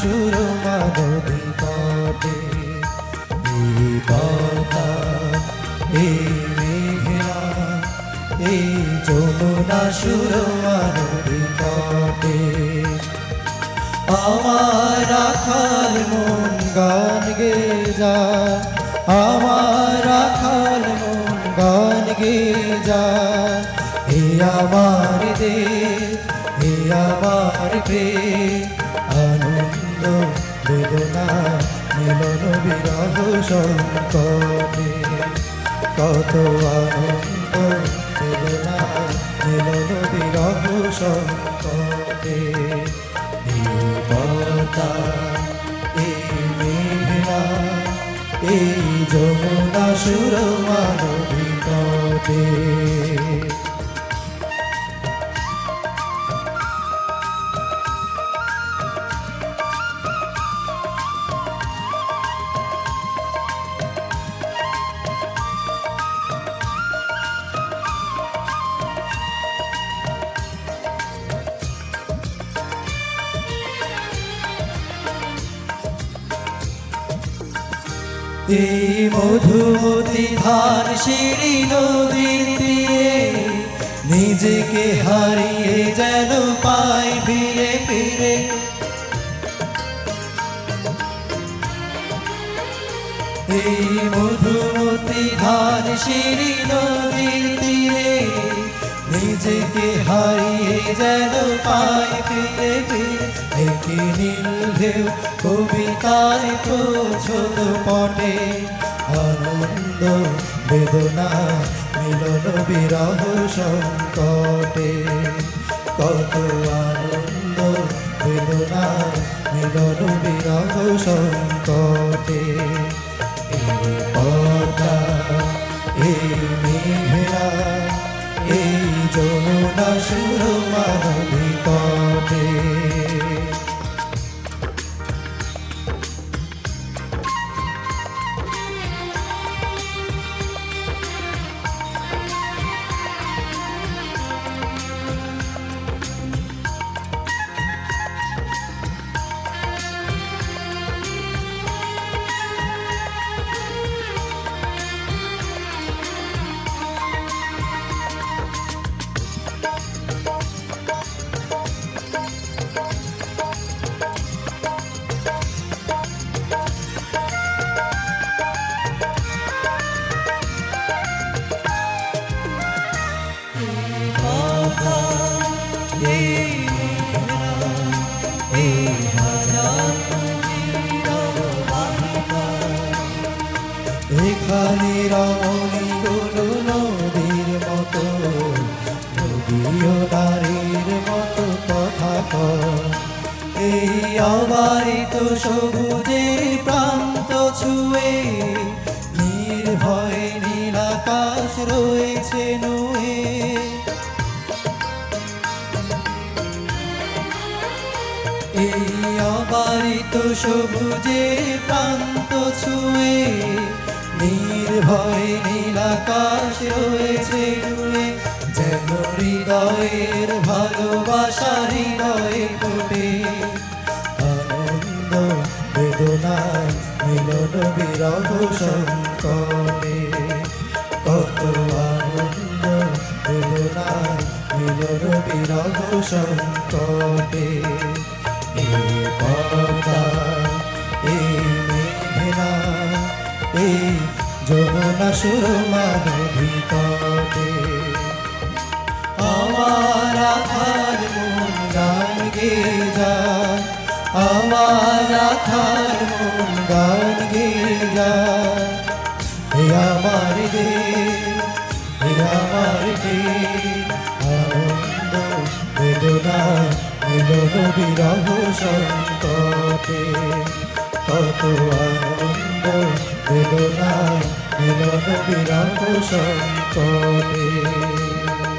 সুরমা নদী তটে। এই পদ্মা, এই মেঘনা, এই যমুনা সুরমা নদী তটে। আমার রাখাল মন গান গেয়ে যায়, আমার রাখাল মন গান গেয়ে যায়। হে আমার দেশ, হে আমার প্রেম, আনন্দ বেদনা মিলন বিরহ সংকটে। কত আনন্দ বেদনা মিলন বিরহ সংকটে। এই পদ্মা, এই মেঘনা, এই যমুনা সুরমা নদী তটে। এই মধুমতি ধার সিঁড়ি নদীর তীরে নিজেকে হারিয়ে যেন পাই ফিরে ফিরে। এই মধুমতি ধার সিঁড়ি নদীর তীরে নিজেকে হারিয়ে যেন পাই ফিরে ফিরে। একই নীল ঢেউ কবিতায় প্রচ্ছদ পটে, আনন্দ বেদনা মিলন বিরহ সংকটে। কত আনন্দ বেদনা মিলন বিরহ সংকটে। এই পদ্মা, এই মেঘনা, এই যমুনা সুরমা নদী তটে। এখানে রমণীগুলো নদীর মতো, নদীও নারীর মতো কথা কয়। এই অবারিত সবুজের প্রান্ত ছুঁয়ে নির্ভয়ে নীলাকাশ রয়েছে নুয়ে। এই অবারিত সবুজের প্রান্ত ছুঁয়ে নির্ভয়ে নীলাকাশ রয়েছে নুয়ে। যেন হৃদয়ের ভালোবাসা হৃদয়ে ফোটে, আনন্দ বেদনা মিলন বিরহ সংকটে। কত আনন্দ বেদনা মিলন বিরহ সংকটে। এই পদ্মা, এই মেঘনা, এই যমুনা সুরমা নদী তটে। আমার রাখাল মন গান গেয়ে যায়, আমার রাখাল মন গান গেয়ে যায়। হে আমার দেশ, হে আমার দেশ, আনন্দ বেদনা মিলন বিরহ সংকটে। কত আনন্দ বেদনা মিলন বিরহ সংকটে।